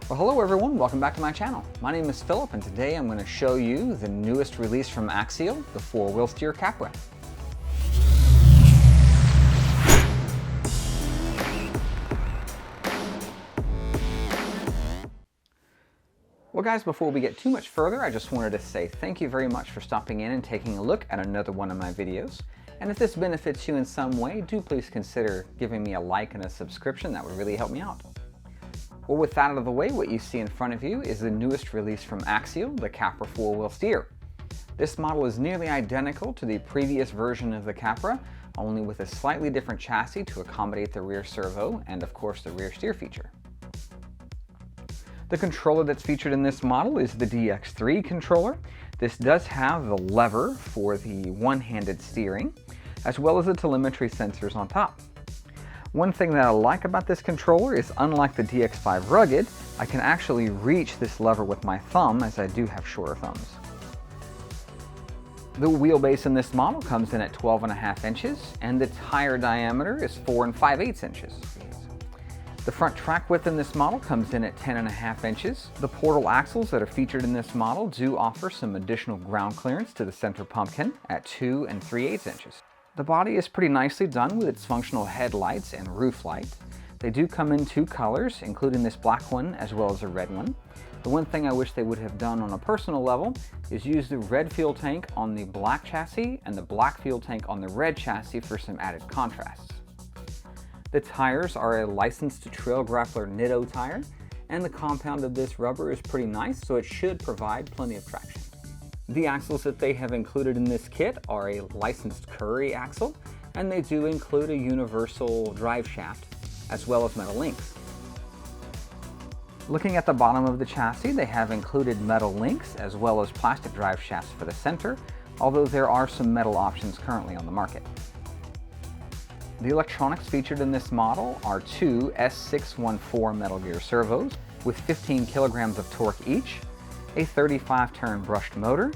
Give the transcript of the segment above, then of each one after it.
Well, hello everyone, welcome back to my channel. My name is Philip and today I'm going to show you the newest release from Axial, the 4-wheel steer Capra. Well guys, before we get too much further, I just wanted to say thank you very much for stopping in and taking a look at another one of my videos. And if this benefits you in some way, do please consider giving me a like and a subscription. That would really help me out. Well, with that out of the way, what you see in front of you is the newest release from Axial, the Capra 4-wheel steer. This model is nearly identical to the previous version of the Capra, only with a slightly different chassis to accommodate the rear servo and of course the rear steer feature. The controller that's featured in this model is the DX3 controller. This does have the lever for the one-handed steering, as well as the telemetry sensors on top. One thing that I like about this controller is, unlike the DX5 Rugged, I can actually reach this lever with my thumb, as I do have shorter thumbs. The wheelbase in this model comes in at 12.5 inches, and the tire diameter is 4 5/8 inches. The front track width in this model comes in at 10.5 inches. The portal axles that are featured in this model do offer some additional ground clearance to the center pumpkin at 2 3/8 inches. The body is pretty nicely done with its functional headlights and roof light. They do come in 2 colors, including this black one as well as a red one. The one thing I wish they would have done on a personal level is use the red fuel tank on the black chassis and the black fuel tank on the red chassis for some added contrast. The tires are a licensed Trail Grappler Nitto tire, and the compound of this rubber is pretty nice, so it should provide plenty of traction. The axles that they have included in this kit are a licensed Curry axle, and they do include a universal drive shaft, as well as metal links. Looking at the bottom of the chassis, they have included metal links, as well as plastic drive shafts for the center, although there are some metal options currently on the market. The electronics featured in this model are 2 S614 Metal Gear servos with 15 kilograms of torque each, a 35-turn brushed motor,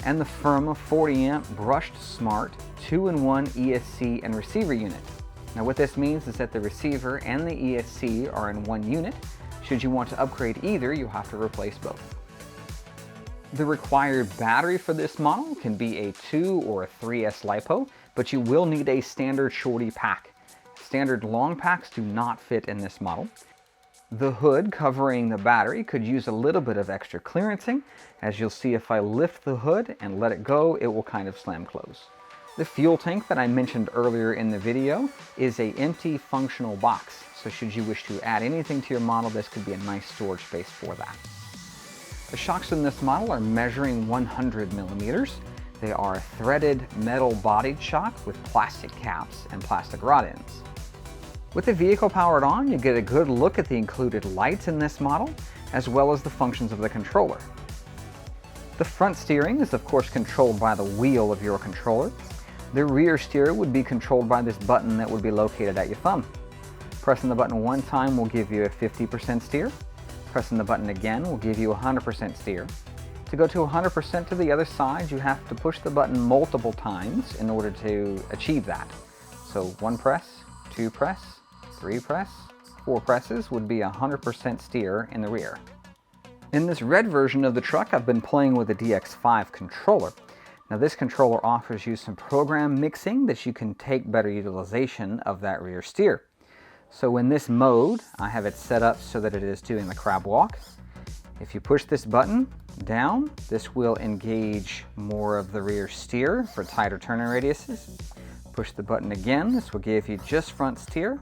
and the Firma 40-amp brushed smart 2-in-1 ESC and receiver unit. Now what this means is that the receiver and the ESC are in one unit. Should you want to upgrade either, you'll have to replace both. The required battery for this model can be a 2 or a 3S LiPo, but you will need a standard shorty pack. Standard long packs do not fit in this model. The hood covering the battery could use a little bit of extra clearancing. As you'll see, if I lift the hood and let it go, it will kind of slam close. The fuel tank that I mentioned earlier in the video is an empty functional box, so should you wish to add anything to your model, this could be a nice storage space for that. The shocks in this model are measuring 100 millimeters. They are a threaded metal bodied shock with plastic caps and plastic rod ends. With the vehicle powered on, you get a good look at the included lights in this model, as well as the functions of the controller. The front steering is of course controlled by the wheel of your controller. The rear steer would be controlled by this button that would be located at your thumb. Pressing the button one time will give you a 50% steer. Pressing the button again will give you a 100% steer. To go to 100% to the other side, you have to push the button multiple times in order to achieve that. So 1 press, 2 press, 3 press, 4 presses would be 100% steer in the rear. In this red version of the truck, I've been playing with the DX5 controller. Now this controller offers you some program mixing that you can take better utilization of that rear steer. So in this mode, I have it set up so that it is doing the crab walk. If you push this button down, this will engage more of the rear steer for tighter turning radiuses. Push the button again, this will give you just front steer.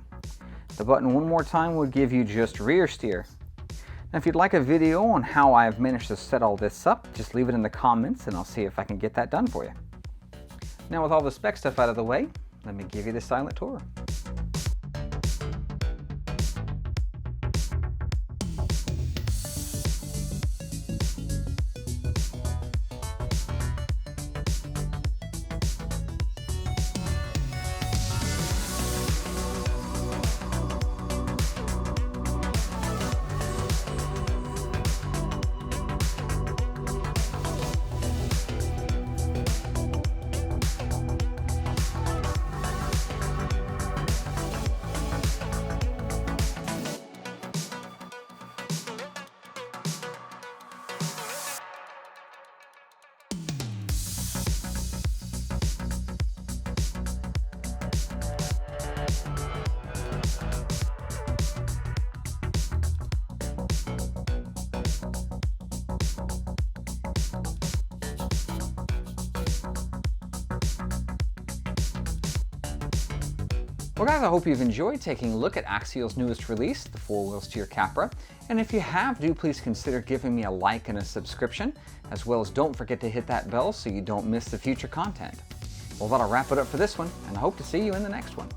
The button one more time will give you just rear steer. Now if you'd like a video on how I've managed to set all this up, just leave it in the comments and I'll see if I can get that done for you. Now with all the spec stuff out of the way, let me give you the silent tour. Well guys, I hope you've enjoyed taking a look at Axial's newest release, the 4-wheel steer Capra. And if you have, do please consider giving me a like and a subscription, as well as don't forget to hit that bell so you don't miss the future content. Well, that'll wrap it up for this one, and I hope to see you in the next one.